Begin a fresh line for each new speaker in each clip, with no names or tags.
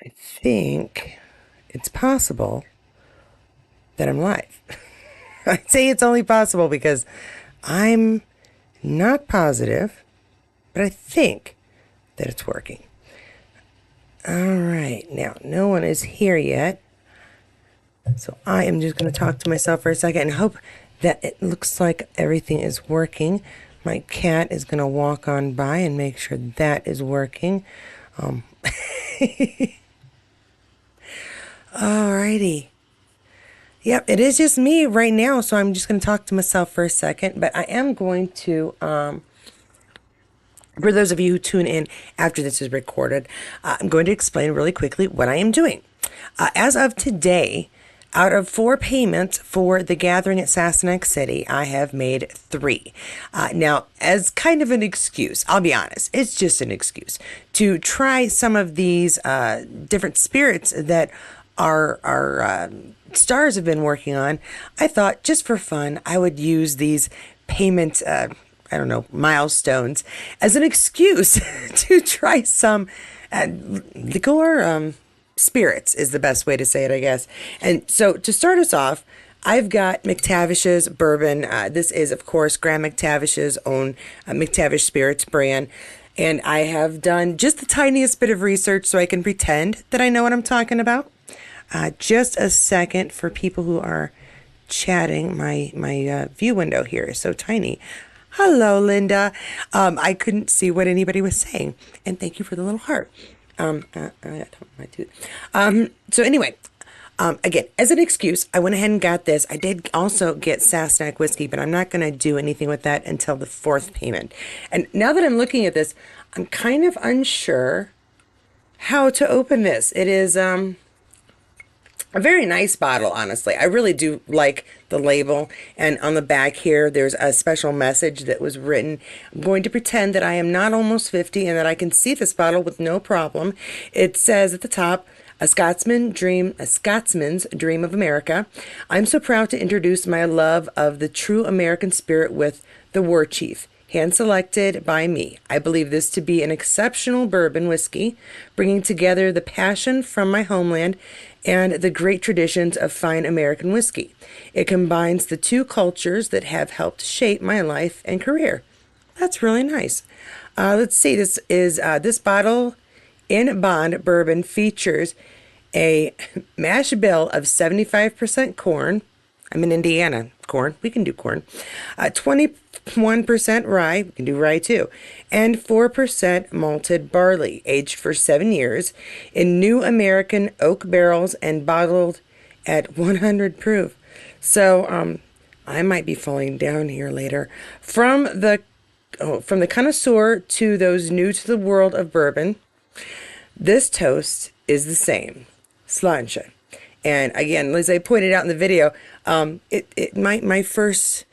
I think it's possible that I'm live. I say it's only possible because I'm not positive, but I think that it's working. All right, now no one is here yet, so I am just going to talk to myself for a second and hope that it looks like everything is working. My cat is going to walk on by and make sure that is working. Um, Alrighty. Yep, it is just me right now, so I'm just going to talk to myself for a second. But I am going to, for those of you who tune in after this is recorded, I'm going to explain really quickly what I am doing. As of today, out of 4 payments for the gathering at Sassenach City, I have made 3. Now, as kind of an excuse, I'll be honest, it's just an excuse to try some of these different spirits that our stars have been working on. I thought just for fun, I would use these payment, I don't know, milestones as an excuse to try some liqueur. Spirits is the best way to say it, I guess. And so to start us off, I've got McTavish's Bourbon. This is, of course, Graham McTavish's own McTavish Spirits brand. And I have done just the tiniest bit of research so I can pretend that I know what I'm talking about. Just a second for people who are chatting. My view window here is so tiny. Hello, Linda. I couldn't see what anybody was saying. And thank you for the little heart. My tooth. So anyway, again, as an excuse, I went ahead and got this. I did also get Sassenach whiskey, but I'm not going to do anything with that until the 4th payment. And now that I'm looking at this, I'm kind of unsure how to open this. It is, a very nice bottle, honestly. I really do like the label. And on the back here, there's a special message that was written. I'm going to pretend that I am not almost 50 and that I can see this bottle with no problem. It says at the top, a Scotsman's dream of America. I'm so proud to introduce my love of the true American spirit with the War Chief. Hand selected by me. I believe this to be an exceptional bourbon whiskey, bringing together the passion from my homeland and the great traditions of fine American whiskey. It combines the 2 cultures that have helped shape my life and career. That's really nice. Let's see. This bottle in Bond bourbon features a mash bill of 75% corn. I'm in Indiana. Corn. We can do corn. 21% rye. We can do rye too. And 4% malted barley, aged for 7 years in new American oak barrels and bottled at 100 proof. So I might be falling down here later. From the connoisseur to those new to the world of bourbon, this toast is the same. Sláinte. And again, as I pointed out in the video, my first,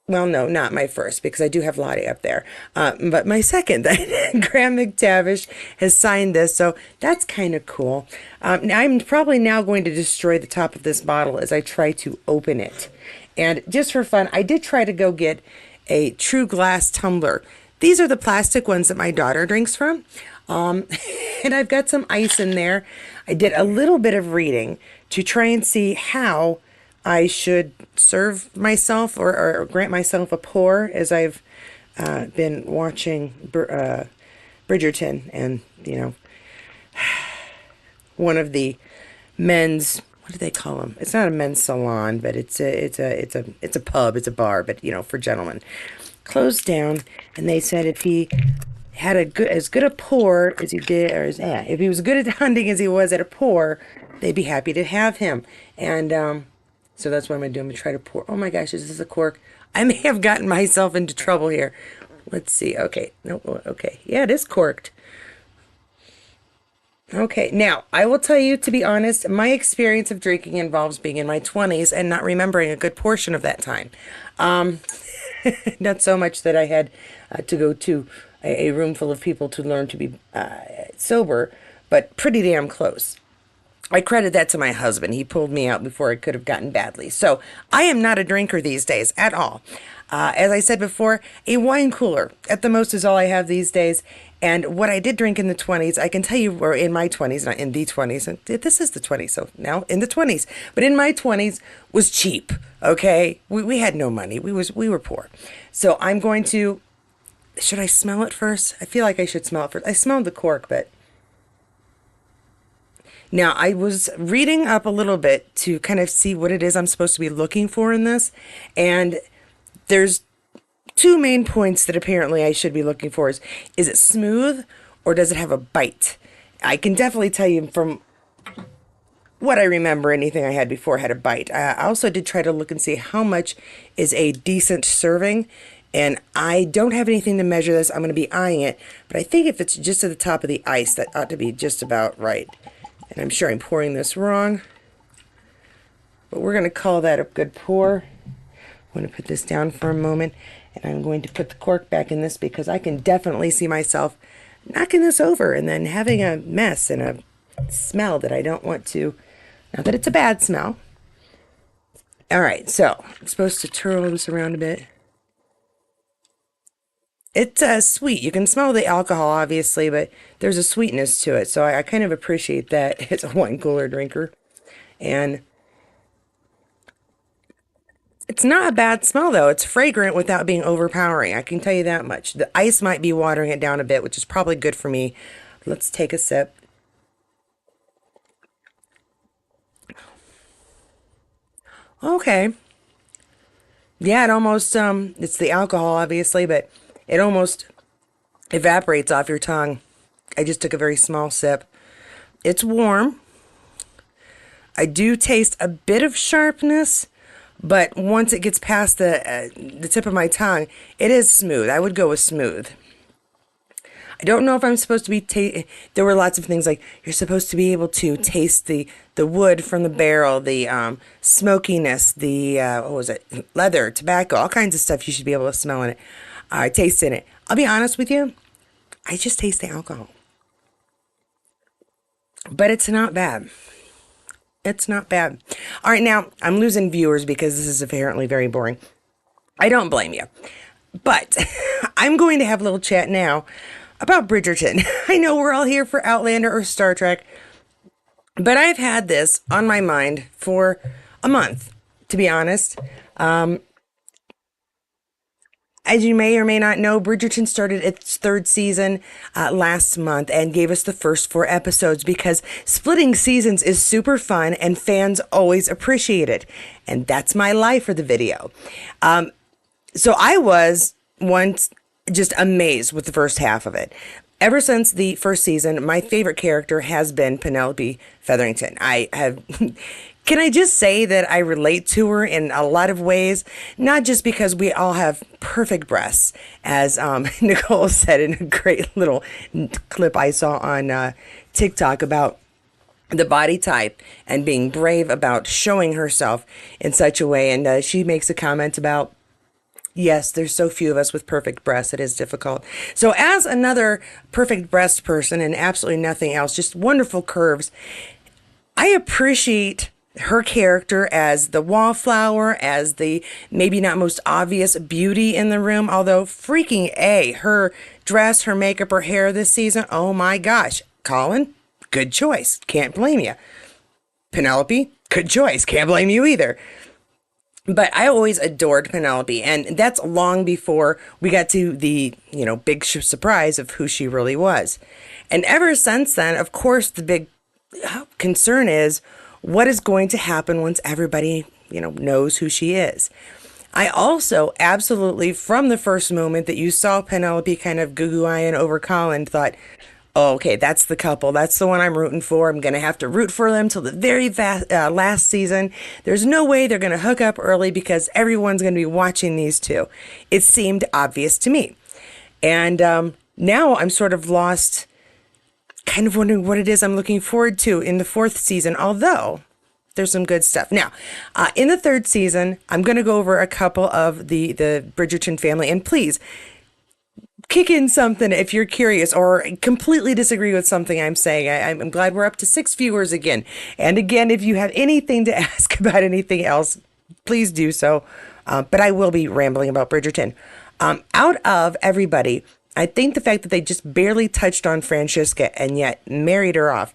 well, no, not my first, because I do have Lottie up there, but my second, Graham McTavish has signed this, so that's kind of cool. I'm probably now going to destroy the top of this bottle as I try to open it. And just for fun, I did try to go get a true glass tumbler. These are the plastic ones that my daughter drinks from. And I've got some ice in there. I did a little bit of reading to try and see how I should serve myself or grant myself a pour as I've been watching Bridgerton and, one of the men's, what do they call them? It's not a men's salon, but it's a pub, it's a bar, but for gentlemen. Closed down, and they said if he had as good a pour as he did, if he was good at hunting as he was at a pour, they'd be happy to have him. And so that's what I'm gonna do. I'm gonna try to pour. Oh my gosh, is this a cork? I may have gotten myself into trouble here. Let's see. Okay, no, okay, yeah, it is corked. Okay, now I will tell you, to be honest, my experience of drinking involves being in my 20s and not remembering a good portion of that time. Not so much that I had to go to a room full of people to learn to be sober, but pretty damn close. I credit that to my husband. He pulled me out before it could have gotten badly. So I am not a drinker these days at all. As I said before, a wine cooler at the most is all I have these days. And what I did drink in the 20s, I can tell you, or in my 20s, not in the 20s, and this is the 20s, so now in the 20s, but in my 20s was cheap, okay? We had no money. We were poor. So I'm going to, should I smell it first? I feel like I should smell it first. I smelled the cork, but now I was reading up a little bit to kind of see what it is I'm supposed to be looking for in this, and there's two main points that apparently I should be looking for is it smooth or does it have a bite? I can definitely tell you from what I remember, anything I had before had a bite. I also did try to look and see how much is a decent serving, and I don't have anything to measure this. I'm going to be eyeing it, but I think if it's just at the top of the ice, that ought to be just about right. And I'm sure I'm pouring this wrong, but we're going to call that a good pour. I'm going to put this down for a moment, and I'm going to put the cork back in this because I can definitely see myself knocking this over and then having a mess and a smell that I don't want to. Not that it's a bad smell. All right, so I'm supposed to twirl this around a bit. It's sweet. You can smell the alcohol, obviously, but there's a sweetness to it. So I kind of appreciate that. It's a wine cooler drinker. And it's not a bad smell, though. It's fragrant without being overpowering. I can tell you that much. The ice might be watering it down a bit, which is probably good for me. Let's take a sip. Okay. Yeah, it almost, it's the alcohol, obviously, but it almost evaporates off your tongue. I just took a very small sip. It's warm. I do taste a bit of sharpness, but once it gets past the tip of my tongue, it is smooth. I would go with smooth. I don't know if I'm supposed to be there were lots of things like you're supposed to be able to taste the wood from the barrel, the smokiness, the what was it, leather, tobacco, all kinds of stuff you should be able to smell in it. Taste in it. I'll be honest with you, I just taste the alcohol. But it's not bad. It's not bad. All right, now I'm losing viewers because this is apparently very boring. I don't blame you. But I'm going to have a little chat now about Bridgerton. I know we're all here for Outlander or Star Trek, but I've had this on my mind for a month, to be honest. As you may or may not know, Bridgerton started its third season last month and gave us the first 4 episodes because splitting seasons is super fun and fans always appreciate it. And that's my life for the video. So I was once just amazed with the first half of it. Ever since the first season, my favorite character has been Penelope Featherington. I have... Can I just say that I relate to her in a lot of ways, not just because we all have perfect breasts, as Nicole said in a great little clip I saw on TikTok about the body type and being brave about showing herself in such a way. And she makes a comment about, yes, there's so few of us with perfect breasts. It is difficult. So as another perfect breast person and absolutely nothing else, just wonderful curves, I appreciate her character as the wallflower, as the maybe not most obvious beauty in the room, although freaking A, her dress, her makeup, her hair this season, oh my gosh. Colin, good choice. Can't blame you. Penelope, good choice. Can't blame you either. But I always adored Penelope, and that's long before we got to the, big surprise of who she really was. And ever since then, of course, the big concern is, what is going to happen once everybody, knows who she is? I also absolutely, from the first moment that you saw Penelope kind of goo-goo-eyeing over Colin, thought, oh, okay, that's the couple. That's the one I'm rooting for. I'm going to have to root for them till the very last season. There's no way they're going to hook up early because everyone's going to be watching these two. It seemed obvious to me. And now I'm sort of lost, kind of wondering what it is I'm looking forward to in the 4th season, although there's some good stuff. Now, in the 3rd season, I'm going to go over a couple of the Bridgerton family, and please kick in something if you're curious or completely disagree with something I'm saying. I'm glad we're up to 6 viewers again. And again, if you have anything to ask about anything else, please do so. But I will be rambling about Bridgerton. Out of everybody, I think the fact that they just barely touched on Francesca and yet married her off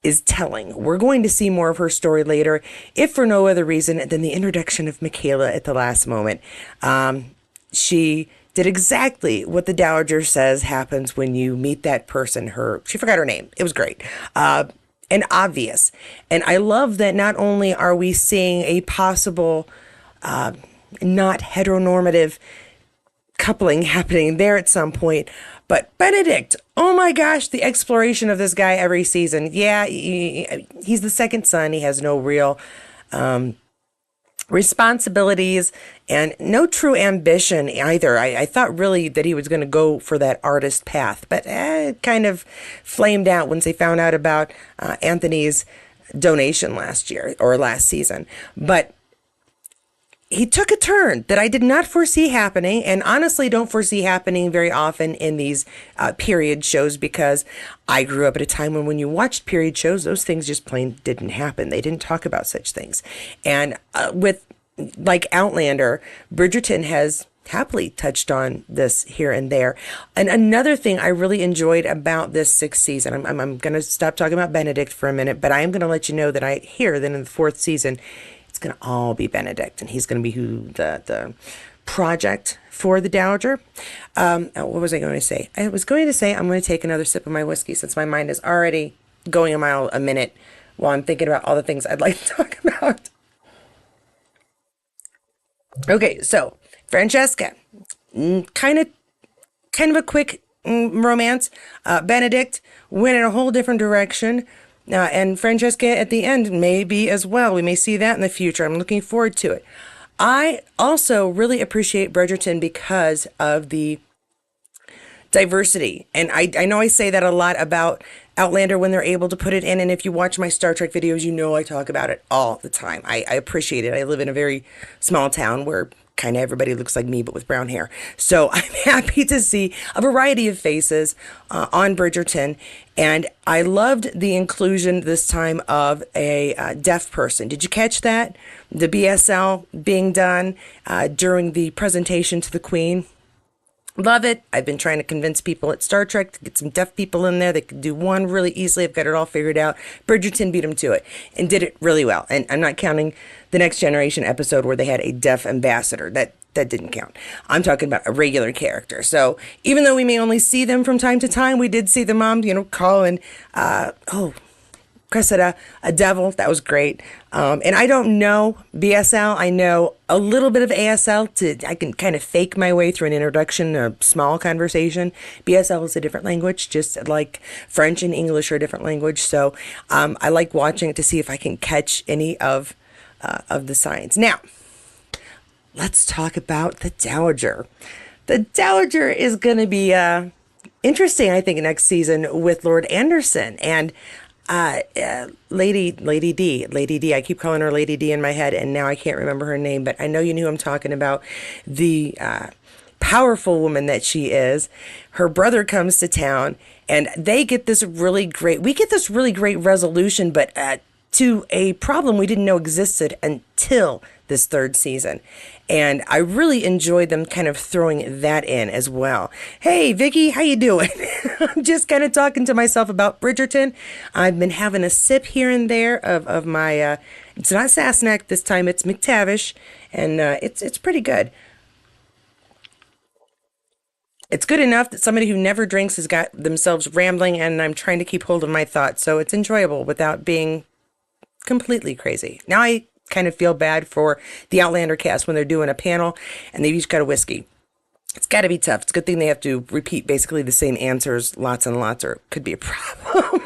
is telling. We're going to see more of her story later, if for no other reason than the introduction of Michaela at the last moment. She did exactly what the Dowager says happens when you meet that person. She forgot her name. It was great. And obvious. And I love that not only are we seeing a possible not heteronormative coupling happening there at some point, but Benedict, oh my gosh, the exploration of this guy every season. Yeah, he's the second son. He has no real responsibilities and no true ambition either. I thought really that he was going to go for that artist path, but it kind of flamed out once they found out about Anthony's donation last year or last season. But he took a turn that I did not foresee happening, and honestly don't foresee happening very often in these period shows, because I grew up at a time when you watched period shows, those things just plain didn't happen. They didn't talk about such things. And with like Outlander, Bridgerton has happily touched on this here and there. And another thing I really enjoyed about this sixth season, I'm going to stop talking about Benedict for a minute, but I am going to let you know that I hear that in the fourth season, it's going to all be Benedict, and he's going to be the project for the Dowager. What was I going to say? I was going to say I'm going to take another sip of my whiskey, since my mind is already going a mile a minute while I'm thinking about all the things I'd like to talk about. Okay, so Francesca, kind of a quick romance. Benedict went in a whole different direction. And Francesca at the end may be as well. We may see that in the future. I'm looking forward to it. I also really appreciate Bridgerton because of the diversity. And I know I say that a lot about Outlander when they're able to put it in. And if you watch my Star Trek videos, you know I talk about it all the time. I appreciate it. I live in a very small town where kind of everybody looks like me, but with brown hair. So I'm happy to see a variety of faces on Bridgerton. And I loved the inclusion this time of a deaf person. Did you catch that? The BSL being done during the presentation to the Queen. Love it. I've been trying to convince people at Star Trek to get some deaf people in there. They could do one really easily. I've got it all figured out. Bridgerton beat them to it and did it really well. And I'm not counting the Next Generation episode where they had a deaf ambassador. That didn't count. I'm talking about a regular character. So even though we may only see them from time to time, we did see the mom, call and, Cressida, a devil. That was great. And I don't know BSL. I know a little bit of ASL. I can kind of fake my way through an introduction, a small conversation. BSL is a different language, just like French and English are a different language. So I like watching it to see if I can catch any of the signs. Now, let's talk about the Dowager. The Dowager is going to be interesting, I think, next season with Lord Anderson. And Lady D. I keep calling her Lady D in my head, and now I can't remember her name, but I know you knew who I'm talking about. The powerful woman that she is. Her brother comes to town, and we get this really great resolution, but to a problem we didn't know existed until this third season. And I really enjoyed them kind of throwing that in as well. Hey, Vicky, how you doing? I'm just kind of talking to myself about Bridgerton. I've been having a sip here and there of my, it's not Sassenach this time, it's McTavish, and it's pretty good. It's good enough that somebody who never drinks has got themselves rambling, and I'm trying to keep hold of my thoughts, so it's enjoyable without being completely crazy. Now I kind of feel bad for the Outlander cast when they're doing a panel and they've each got a whiskey. It's got to be tough. It's a good thing they have to repeat basically the same answers lots and lots, or it could be a problem.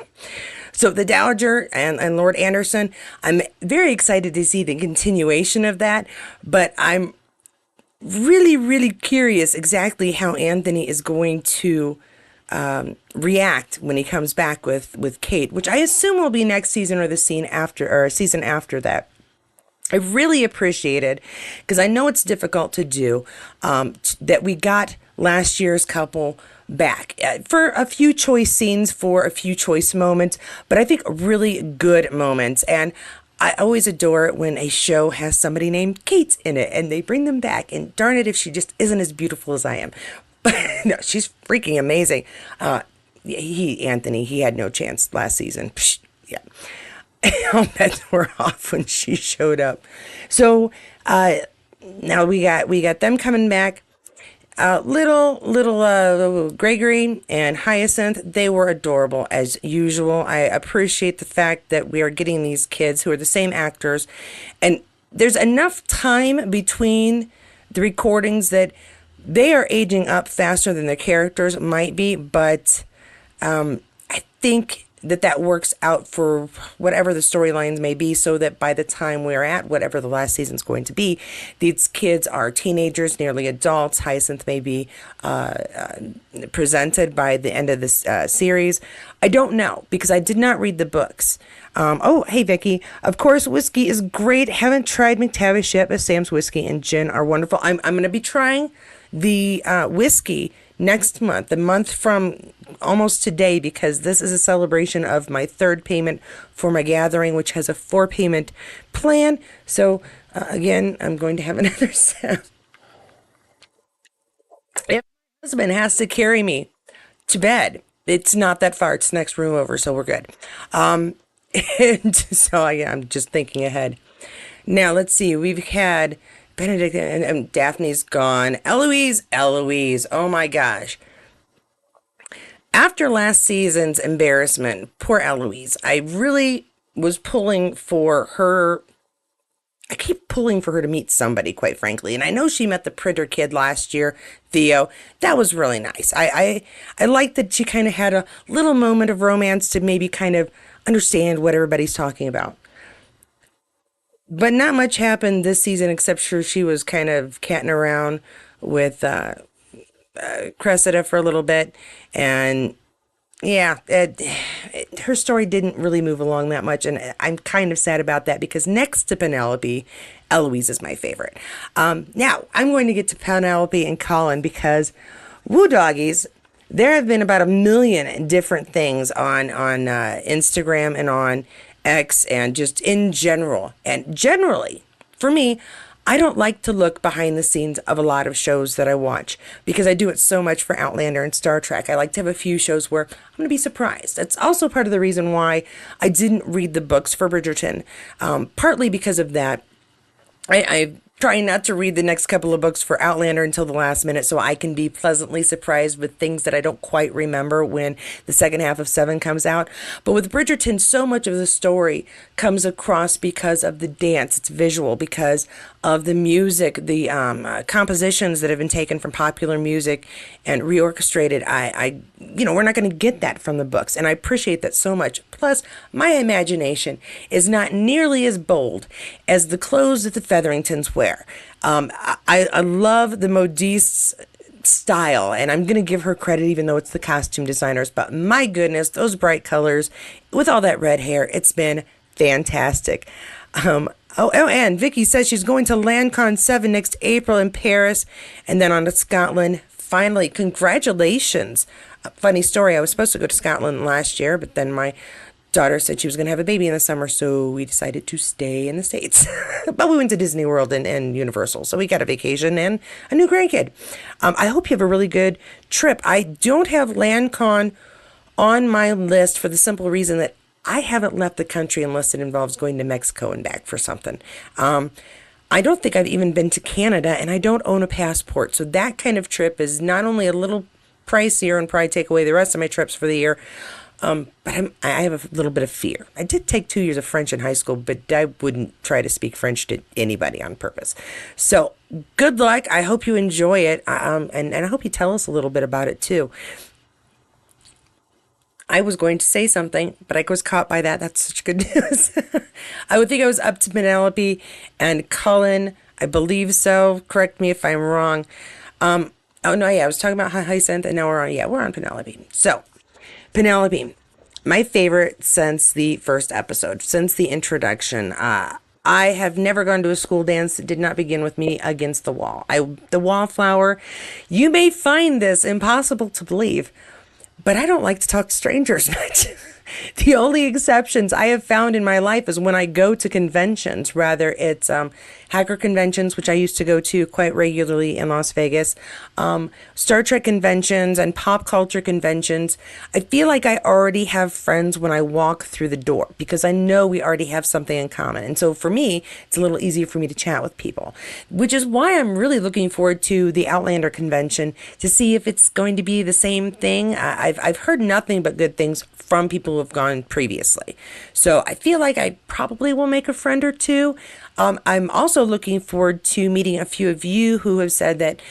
So the Dowager and Lord Anderson, I'm very excited to see the continuation of that, but I'm really, really curious exactly how Anthony is going to react when he comes back with Kate, which I assume will be next season or the scene after, or a season after that. I really appreciated, because I know it's difficult to do, that we got last year's couple back for a few choice scenes, for a few choice moments, but I think really good moments. And I always adore it when a show has somebody named Kate in it and they bring them back. And darn it if she just isn't as beautiful as I am. No, she's freaking amazing. Anthony, he had no chance last season. Psh, yeah. All bets were off when she showed up. So now we got them coming back. Little Gregory and Hyacinth, they were adorable as usual. I appreciate the fact that we are getting these kids who are the same actors, and there's enough time between the recordings that they are aging up faster than their characters might be, but I think that works out for whatever the storylines may be, so that by the time we're at whatever the last season's going to be, these kids are teenagers, nearly adults. Hyacinth may be presented by the end of this series. I don't know because I did not read the books. Oh, hey, Vicky. Of course, whiskey is great. Haven't tried McTavish yet, but Sam's whiskey and gin are wonderful. I'm going to be trying the whiskey next month, the month from almost today, because this is a celebration of my third payment for my gathering, which has a 4-payment plan. So again, I'm going to have another sip. If my husband has to carry me to bed, it's not that far. It's the next room over, so we're good. And so I'm just thinking ahead. Now let's see. We've had Benedict and Daphne's gone. Eloise, oh my gosh. After last season's embarrassment, poor Eloise, I really was pulling for her. I keep pulling for her to meet somebody, quite frankly. And I know she met the printer kid last year, Theo. That was really nice. I like that she kind of had a little moment of romance to maybe kind of understand what everybody's talking about. But not much happened this season except sure she was kind of catting around with Cressida for a little bit. And yeah, her story didn't really move along that much. And I'm kind of sad about that because next to Penelope, Eloise is my favorite. Now, I'm going to get to Penelope and Colin because, woo doggies, there have been about a million different things on Instagram and on X and just in general. And generally, for me, I don't like to look behind the scenes of a lot of shows that I watch because I do it so much for Outlander and Star Trek. I like to have a few shows where I'm going to be surprised. That's also part of the reason why I didn't read the books for Bridgerton, partly because of that. I trying not to read the next couple of books for Outlander until the last minute so I can be pleasantly surprised with things that I don't quite remember when the second half of 7 comes out. But with Bridgerton, so much of the story comes across because of the dance. It's visual because of the music, the compositions that have been taken from popular music and reorchestrated. We're not going to get that from the books, and I appreciate that so much. Plus, my imagination is not nearly as bold as the clothes that the Featheringtons wear. I love the modistes style, and I'm going to give her credit even though it's the costume designers, but my goodness, those bright colors with all that red hair, it's been fantastic. And Vicky says she's going to LandCon 7 next April in Paris and then on to Scotland. Finally, congratulations. A funny story, I was supposed to go to Scotland last year, but then my daughter said she was going to have a baby in the summer, so we decided to stay in the States. But we went to Disney World and Universal, so we got a vacation and a new grandkid. I hope you have a really good trip. I don't have LandCon on my list for the simple reason that I haven't left the country unless it involves going to Mexico and back for something. I don't think I've even been to Canada, and I don't own a passport, so that kind of trip is not only a little pricier and probably take away the rest of my trips for the year, but I have a little bit of fear. I did take 2 years of French in high school, but I wouldn't try to speak French to anybody on purpose. So good luck. I hope you enjoy it, and I hope you tell us a little bit about it too. I was going to say something, but I was caught by that. That's such good news. I would think I was up to Penelope and Cullen. I believe so. Correct me if I'm wrong. Oh no, yeah, I was talking about Hyacinth, and now we're on Penelope. So, Penelope, my favorite since the first episode, since the introduction. I have never gone to a school dance that did not begin with me against the wall. The wallflower. You may find this impossible to believe, but I don't like to talk to strangers much. The only exceptions I have found in my life is when I go to conventions, rather it's hacker conventions, which I used to go to quite regularly in Las Vegas, Star Trek conventions and pop culture conventions. I feel like I already have friends when I walk through the door because I know we already have something in common. And so for me, it's a little easier for me to chat with people, which is why I'm really looking forward to the Outlander convention to see if it's going to be the same thing. I've heard nothing but good things from people who have gone previously. So I feel like I probably will make a friend or two. I'm also looking forward to meeting a few of you who have said that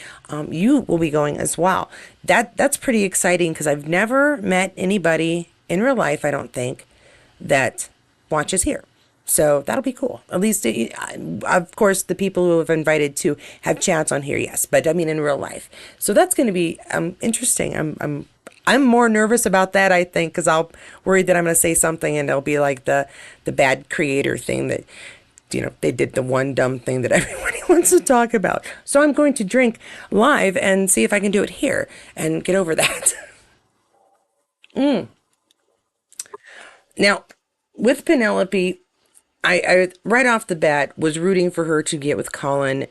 you will be going as well. That's pretty exciting because I've never met anybody in real life, I don't think, that watches here. So that'll be cool. At least, of course, the people who have invited to have chats on here, yes. But I mean, in real life. So that's going to be interesting. I'm more nervous about that, I think, because I'll worry that I'm going to say something and it'll be like the bad creator thing that, they did the one dumb thing that everybody wants to talk about. So I'm going to drink live and see if I can do it here and get over that. Now, with Penelope, I right off the bat was rooting for her to get with Colin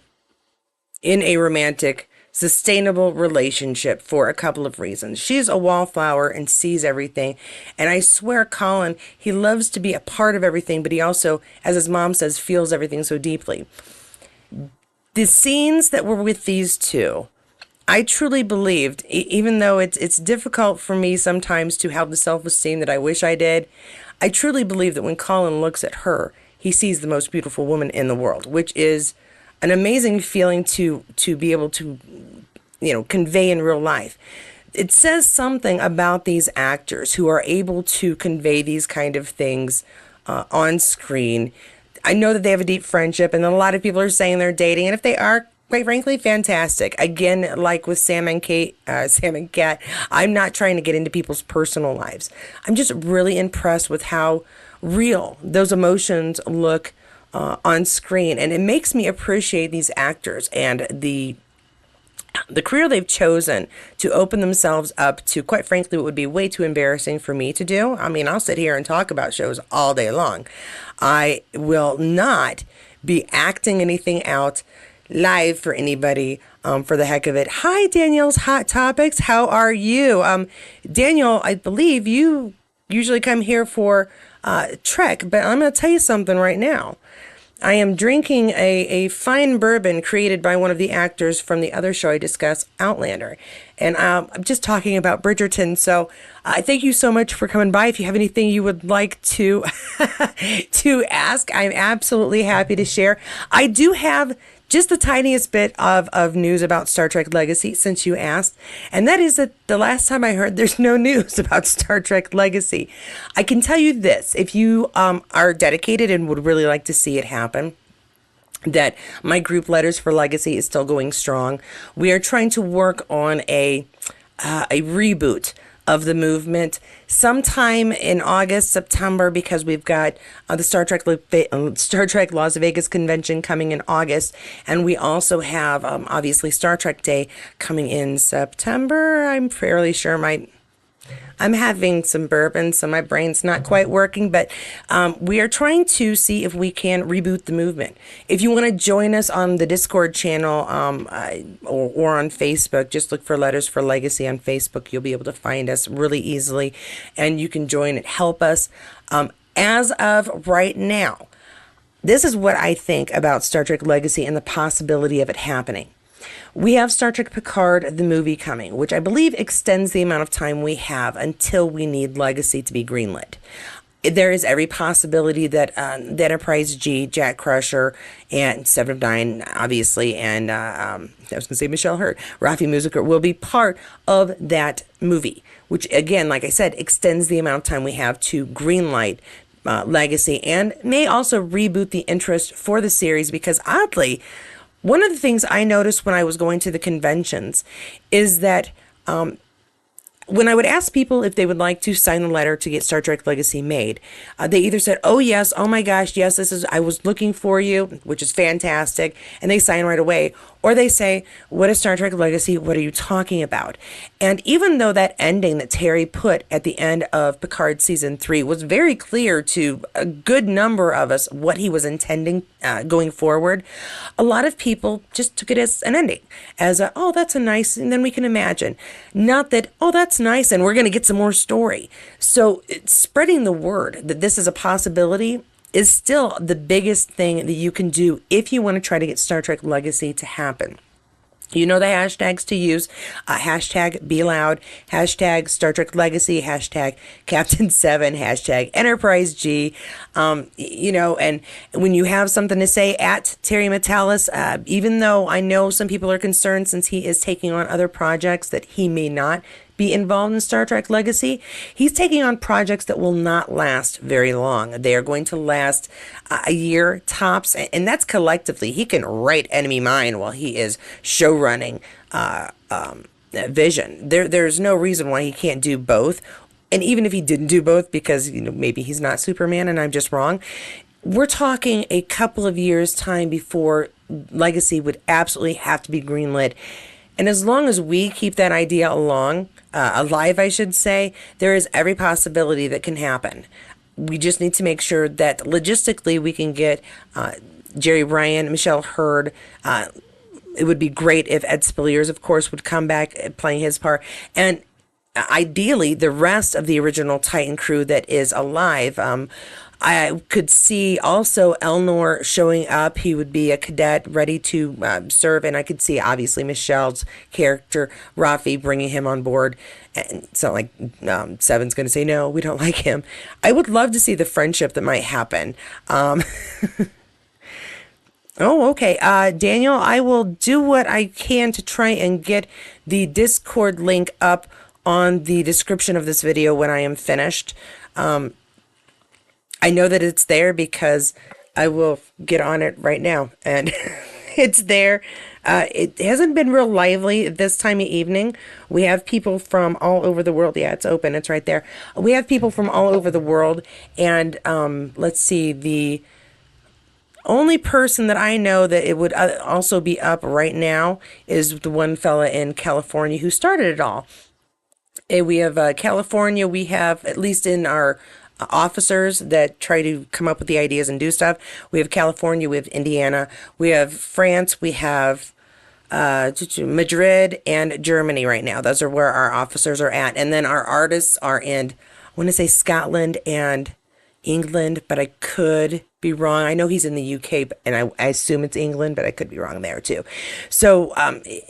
in a romantic, sustainable relationship for a couple of reasons. She's a wallflower and sees everything. And I swear, Colin, he loves to be a part of everything, but he also, as his mom says, feels everything so deeply. The scenes that were with these two, I truly believed, even though it's difficult for me sometimes to have the self-esteem that I wish I did, I truly believe that when Colin looks at her, he sees the most beautiful woman in the world, which is an amazing feeling to be able to, convey in real life. It says something about these actors who are able to convey these kind of things on screen. I know that they have a deep friendship, and a lot of people are saying they're dating, and if they are, quite frankly, fantastic. Again, like with Sam and Kat, I'm not trying to get into people's personal lives. I'm just really impressed with how real those emotions look on screen, and it makes me appreciate these actors and the career they've chosen to open themselves up to, quite frankly, what would be way too embarrassing for me to do. I mean, I'll sit here and talk about shows all day long. I will not be acting anything out live for anybody for the heck of it. Hi, Daniel's Hot Topics. How are you? Daniel, I believe you usually come here for Trek, but I'm going to tell you something right now. I am drinking a fine bourbon created by one of the actors from the other show I discussed, Outlander. And I'm just talking about Bridgerton. So thank you so much for coming by. If you have anything you would like to to ask, I'm absolutely happy to share. I do have just the tiniest bit of news about Star Trek Legacy, since you asked. And that is that the last time I heard, there's no news about Star Trek Legacy. I can tell you this, if you are dedicated and would really like to see it happen, that my group Letters for Legacy is still going strong. We are trying to work on a reboot of the movement sometime in August, September, because we've got the Star Trek Las Vegas convention coming in August, and we also have obviously Star Trek Day coming in September. I'm fairly sure I'm having some bourbon, so my brain's not quite working, but we are trying to see if we can reboot the movement. If you want to join us on the Discord channel or on Facebook, just look for Letters for Legacy on Facebook. You'll be able to find us really easily, and you can join and help us. As of right now, this is what I think about Star Trek Legacy and the possibility of it happening. We have Star Trek Picard, the movie, coming, which I believe extends the amount of time we have until we need Legacy to be greenlit. There is every possibility that the Enterprise G, Jack Crusher, and Seven of Nine, obviously, and I was going to say Michelle Hurd, Rafi Musiker, will be part of that movie, which, again, like I said, extends the amount of time we have to greenlight Legacy, and may also reboot the interest for the series, because oddly, one of the things I noticed when I was going to the conventions is that when I would ask people if they would like to sign the letter to get Star Trek Legacy made, they either said, oh yes, oh my gosh, yes, I was looking for you, which is fantastic, and they sign right away, Or they say, what is Star Trek Legacy? What are you talking about? And even though that ending that Terry put at the end of Picard season 3 was very clear to a good number of us what he was intending going forward, a lot of people just took it as an ending, as a, oh, that's a nice, and then we can imagine. Not that, oh, that's nice, and we're going to get some more story. So spreading the word that this is a possibility is still the biggest thing that you can do if you want to try to get Star Trek Legacy to happen. You know the hashtags to use, hashtag Be Loud, hashtag Star Trek Legacy, hashtag Captain 7, hashtag Enterprise G, and when you have something to say at Terry Metalis, even though I know some people are concerned since he is taking on other projects that he may not be involved in Star Trek Legacy, he's taking on projects that will not last very long. They are going to last a year tops, and that's collectively. He can write Enemy Mine while he is show running Vision. There's no reason why he can't do both. And even if he didn't do both, because maybe he's not Superman and I'm just wrong, we're talking a couple of years' time before Legacy would absolutely have to be greenlit. And as long as we keep that idea alive, I should say, there is every possibility that can happen. We just need to make sure that logistically we can get Jerry Ryan, Michelle Hurd. It would be great if Ed Spilliers, of course, would come back playing his part. And ideally, the rest of the original Titan crew that is alive. I could see also Elnor showing up. He would be a cadet ready to serve. And I could see, obviously, Michelle's character, Rafi, bringing him on board. And it's not like Seven's going to say, no, we don't like him. I would love to see the friendship that might happen. Oh, okay. Daniel, I will do what I can to try and get the Discord link up on the description of this video when I am finished. I know that it's there because I will get on it right now, and it's there. It hasn't been real lively this time of evening. We have people from all over the world. Yeah, it's open. It's right there. We have people from all over the world, and let's see, the only person that I know that it would also be up right now is the one fella in California who started it all. We have California. We have, at least in our officers that try to come up with the ideas and do stuff. We have California, we have Indiana, we have France, we have Madrid and Germany right now. Those are where our officers are at. And then our artists are in, I want to say Scotland and England, but I could be wrong. I know he's in the UK, and I assume it's England, but I could be wrong there too. So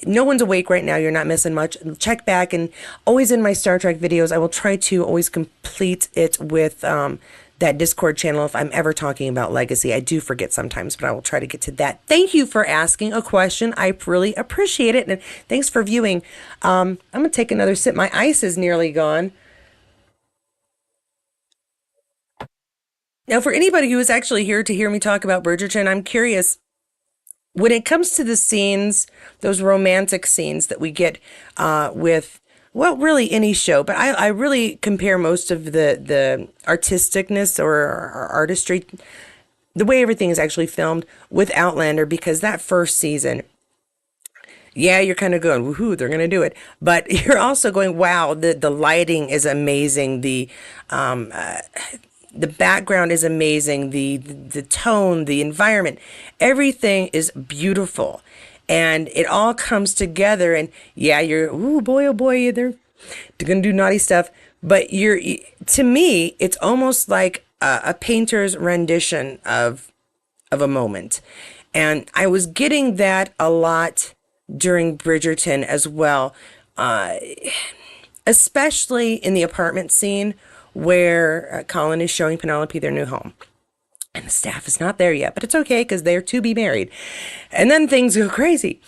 no one's awake right now. You're not missing much. Check back, and always in my Star Trek videos, I will try to always complete it with that Discord channel if I'm ever talking about Legacy. I do forget sometimes, but I will try to get to that. Thank you for asking a question. I really appreciate it, and thanks for viewing. I'm going to take another sip. My ice is nearly gone. Now, for anybody who is actually here to hear me talk about Bridgerton, I'm curious, when it comes to the scenes, those romantic scenes that we get with, well, really any show, but I really compare most of the artisticness or artistry, the way everything is actually filmed, with Outlander, because that first season, yeah, you're kind of going, woohoo, they're going to do it. But you're also going, wow, the lighting is amazing. The background is amazing. The tone, the environment, everything is beautiful, and it all comes together. And yeah, you're, oh boy, they're gonna do naughty stuff. But to me, it's almost like a painter's rendition of a moment, and I was getting that a lot during Bridgerton as well, especially in the apartment scene, where Colin is showing Penelope their new home. And the staff is not there yet, but it's okay because they're to be married. And then things go crazy.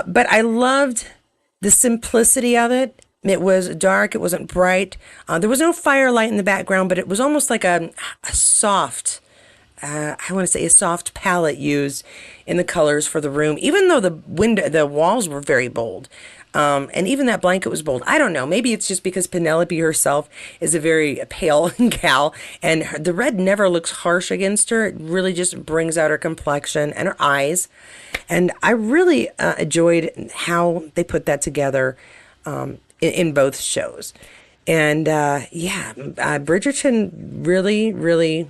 But I loved the simplicity of it. It was dark. It wasn't bright. There was no firelight in the background, but it was almost like a soft, I want to say a soft palette used in the colors for the room, even though the walls were very bold. And even that blanket was bold. I don't know. Maybe it's just because Penelope herself is a very pale gal, and the red never looks harsh against her. It really just brings out her complexion and her eyes. And I really enjoyed how they put that together in both shows. And Bridgerton really, really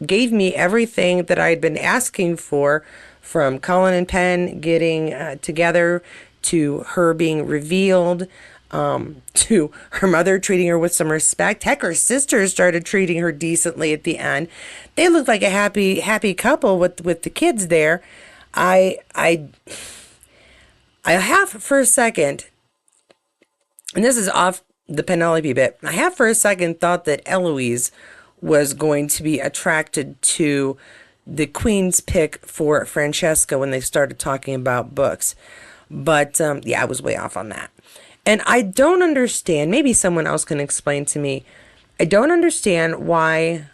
gave me everything that I had been asking for, from Colin and Penn getting together, to her being revealed, to her mother treating her with some respect. Heck, her sisters started treating her decently at the end. They looked like a happy couple with the kids there. I have for a second, and this is off the Penelope bit, I have for a second thought that Eloise was going to be attracted to the Queen's pick for Francesca when they started talking about books. But I was way off on that. And I don't understand, maybe someone else can explain to me, I don't understand why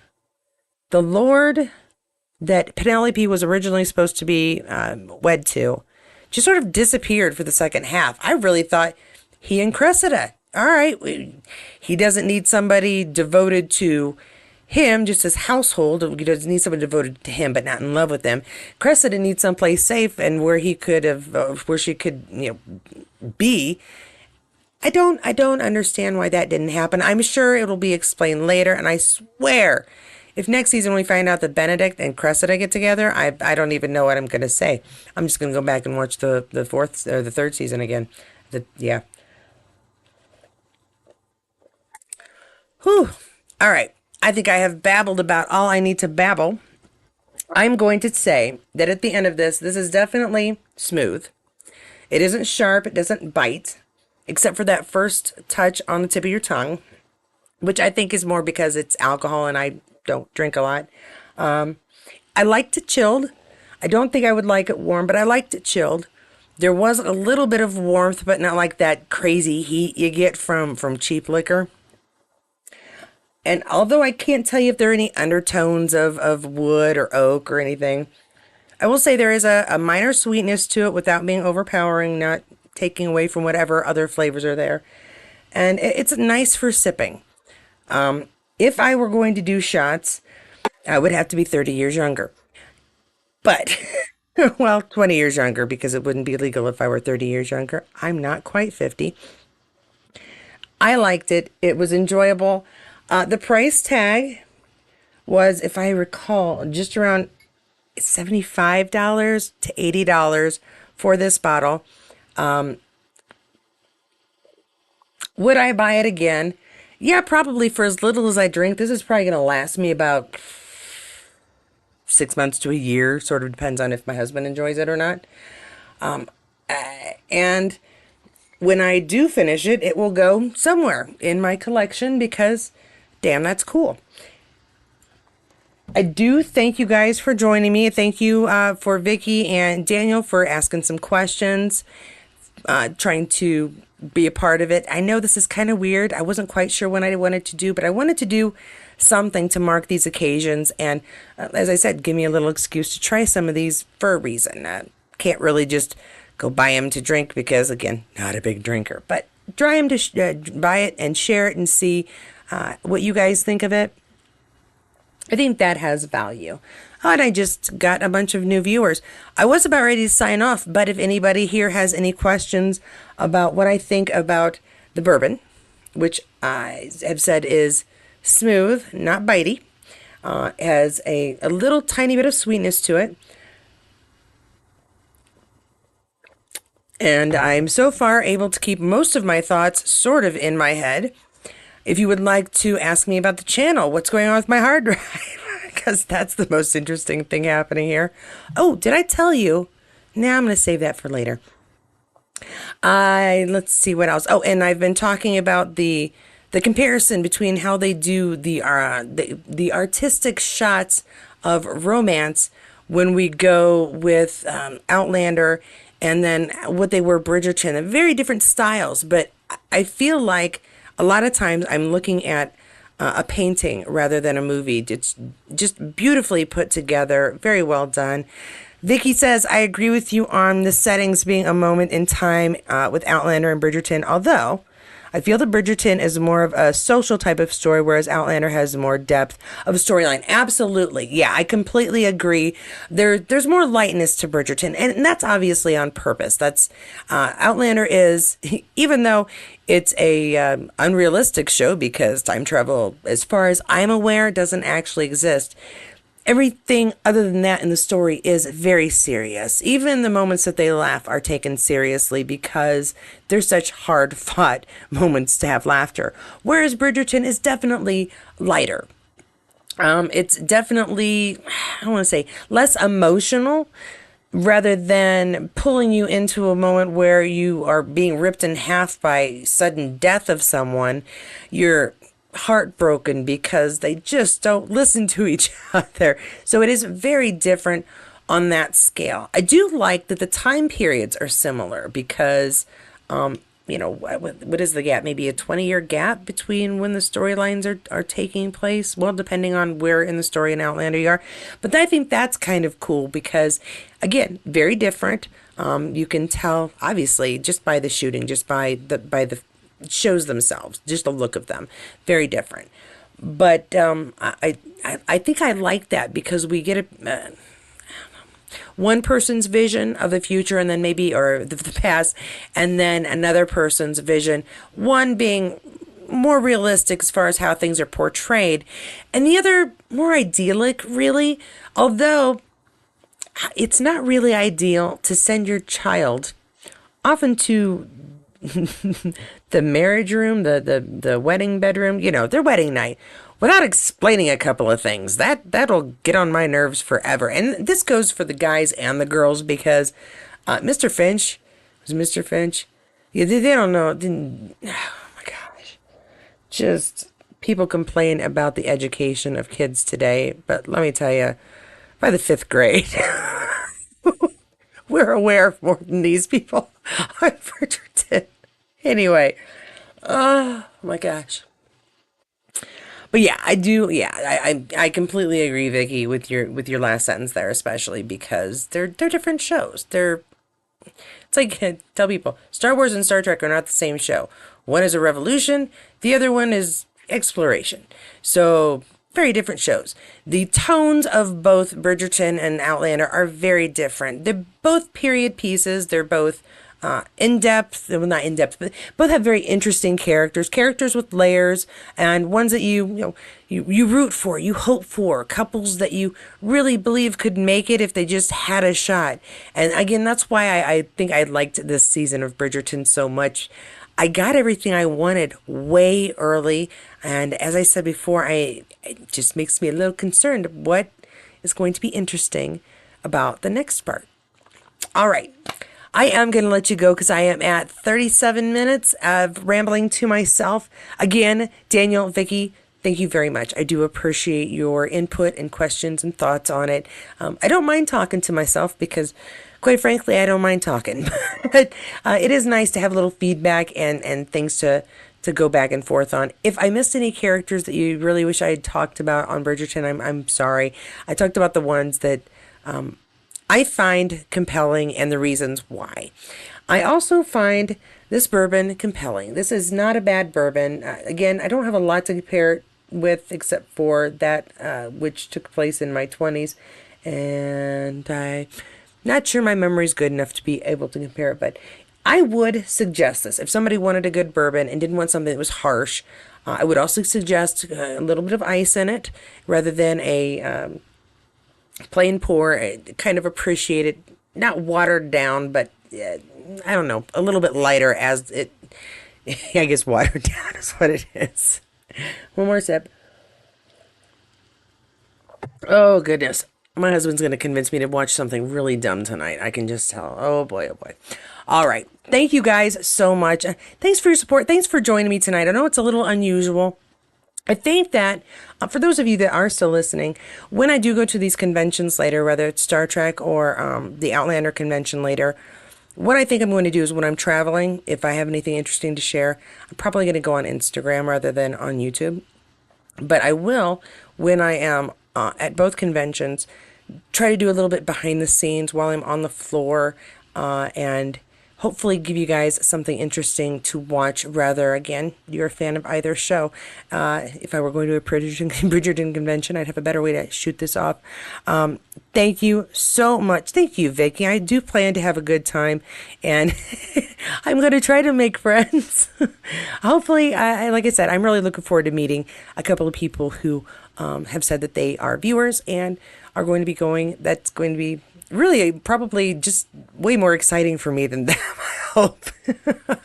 the Lord that Penelope was originally supposed to be wed to just sort of disappeared for the second half. I really thought he and Cressida, all right, he doesn't need somebody devoted to him, just his household. He doesn't need somebody devoted to him, but not in love with him. Cressida needs someplace safe and where he could have, where she could, be. I don't understand why that didn't happen. I'm sure it'll be explained later, and I swear, if next season we find out that Benedict and Cressida get together, I don't even know what I'm gonna say. I'm just gonna go back and watch the fourth or the third season again. Yeah. Whew. All right. I think I have babbled about all I need to babble. I'm going to say that at the end of this is definitely smooth. It isn't sharp. It doesn't bite, except for that first touch on the tip of your tongue, which I think is more because it's alcohol and I don't drink a lot. I liked it chilled. I don't think I would like it warm, but I liked it chilled. There was a little bit of warmth, but not like that crazy heat you get from cheap liquor. And although I can't tell you if there are any undertones of wood or oak or anything, I will say there is a minor sweetness to it without being overpowering, not taking away from whatever other flavors are there. And it's nice for sipping. If I were going to do shots, I would have to be 30 years younger. But, well, 20 years younger, because it wouldn't be legal if I were 30 years younger. I'm not quite 50. I liked it. It was enjoyable. The price tag was, if I recall, just around $75 to $80 for this bottle. Would I buy it again? Yeah, probably. For as little as I drink, this is probably going to last me about 6 months to a year. Sort of depends on if my husband enjoys it or not. And when I do finish it, it will go somewhere in my collection because, damn, that's cool. I do thank you guys for joining me. Thank you for Vicky and Daniel for asking some questions, trying to be a part of it. I know this is kind of weird. I wasn't quite sure what I wanted to do, but I wanted to do something to mark these occasions. And as I said, give me a little excuse to try some of these for a reason. Can't really just go buy them to drink because, again, not a big drinker. But try them to buy it and share it and see what you guys think of it. I think that has value. Oh, and I just got a bunch of new viewers. I was about ready to sign off, but if anybody here has any questions about what I think about the bourbon, which I have said is smooth, not bitey, has a little tiny bit of sweetness to it. And I'm so far able to keep most of my thoughts sort of in my head. If you would like to ask me about the channel, what's going on with my hard drive, because that's the most interesting thing happening here. Oh, did I tell you? Now I'm going to save that for later. Let's see what else. Oh, and I've been talking about the comparison between how they do the artistic shots of romance when we go with Outlander, and then what they were Bridgerton. They're very different styles, but I feel like a lot of times I'm looking at a painting rather than a movie. It's just beautifully put together, very well done. Vicky says, I agree with you on the settings being a moment in time with Outlander and Bridgerton, although I feel that Bridgerton is more of a social type of story, whereas Outlander has more depth of a storyline. Absolutely. Yeah, I completely agree. There's more lightness to Bridgerton, and that's obviously on purpose. That's Outlander is, even though it's a unrealistic show because time travel, as far as I'm aware, doesn't actually exist. Everything other than that in the story is very serious. Even the moments that they laugh are taken seriously because they're such hard fought moments to have laughter. Whereas Bridgerton is definitely lighter. It's definitely, I want to say, less emotional rather than pulling you into a moment where you are being ripped in half by sudden death of someone. You're heartbroken because they just don't listen to each other. So it is very different on that scale. I do like that the time periods are similar because, what is the gap? Maybe a 20-year gap between when the storylines are taking place. Well, depending on where in the story in Outlander you are. But I think that's kind of cool because, again, very different. You can tell, obviously, just by the shooting, just by the shows themselves, just the look of them, very different. But I think I like that because we get one person's vision of the future and then maybe or the past, and then another person's vision, one being more realistic as far as how things are portrayed, and the other more idyllic, really. Although it's not really ideal to send your child off into the marriage room, the wedding bedroom, their wedding night, without explaining a couple of things. That'll get on my nerves forever. And this goes for the guys and the girls because Mr. Finch was Mr. Finch. Yeah, they don't know. Oh my gosh. Just people complain about the education of kids today, but let me tell you, by the fifth grade, we're aware of more than these people on Bridgerton. Anyway, oh my gosh. But yeah, I do. Yeah, I completely agree, Vicky, with your last sentence there, especially because they're different shows. It's like tell people Star Wars and Star Trek are not the same show. One is a revolution, the other one is exploration. So very different shows. The tones of both Bridgerton and Outlander are very different. They're both period pieces. They're both in depth, well, not in depth, but both have very interesting characters with layers, and ones that you root for, you hope for, couples that you really believe could make it if they just had a shot. And again, that's why I think I liked this season of Bridgerton so much. I got everything I wanted way early, and as I said before, it just makes me a little concerned what is going to be interesting about the next part. All right. I am going to let you go because I am at 37 minutes of rambling to myself. Again, Daniel, Vicky, thank you very much. I do appreciate your input and questions and thoughts on it. I don't mind talking to myself because, quite frankly, I don't mind talking. But it is nice to have a little feedback and things to go back and forth on. If I missed any characters that you really wish I had talked about on Bridgerton, I'm sorry. I talked about the ones that I find compelling and the reasons why. I also find this bourbon compelling. This is not a bad bourbon. Again, I don't have a lot to compare it with except for that which took place in my 20s. And I'm not sure my memory is good enough to be able to compare it. But I would suggest this. If somebody wanted a good bourbon and didn't want something that was harsh, I would also suggest a little bit of ice in it rather than a plain pour. Kind of appreciate it, not watered down, but I don't know, a little bit lighter as it, I guess watered down is what it is. One more sip. Oh, goodness. My husband's going to convince me to watch something really dumb tonight. I can just tell. Oh, boy, oh, boy. All right. Thank you guys so much. Thanks for your support. Thanks for joining me tonight. I know it's a little unusual. I think that for those of you that are still listening, when I do go to these conventions later, whether it's Star Trek or the Outlander convention later, what I think I'm going to do is when I'm traveling, if I have anything interesting to share, I'm probably going to go on Instagram rather than on YouTube. But I will, when I am at both conventions, try to do a little bit behind the scenes while I'm on the floor, and hopefully give you guys something interesting to watch. Rather, again, you're a fan of either show. If I were going to a Bridgerton convention, I'd have a better way to shoot this off. Thank you so much. Thank you, Vicky. I do plan to have a good time, and I'm going to try to make friends. Hopefully, like I said, I'm really looking forward to meeting a couple of people who have said that they are viewers and are going to be going. That's going to be really probably just way more exciting for me than them, I hope.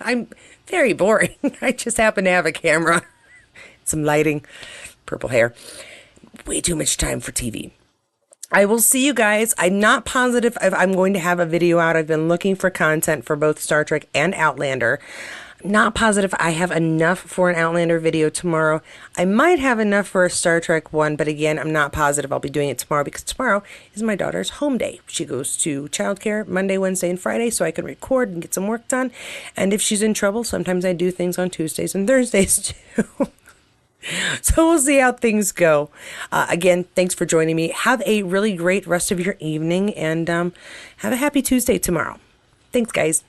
I'm very boring. I just happen to have a camera, some lighting, purple hair. Way too much time for TV. I will see you guys. I'm not positive if I'm going to have a video out. I've been looking for content for both Star Trek and Outlander. Not positive I have enough for an Outlander video tomorrow. I might have enough for a Star Trek one, but again, I'm not positive I'll be doing it tomorrow because tomorrow is my daughter's home day. She goes to childcare Monday, Wednesday, and Friday, so I can record and get some work done. And if she's in trouble, sometimes I do things on Tuesdays and Thursdays too. So we'll see how things go. Again, thanks for joining me. Have a really great rest of your evening, and have a happy Tuesday tomorrow. Thanks, guys.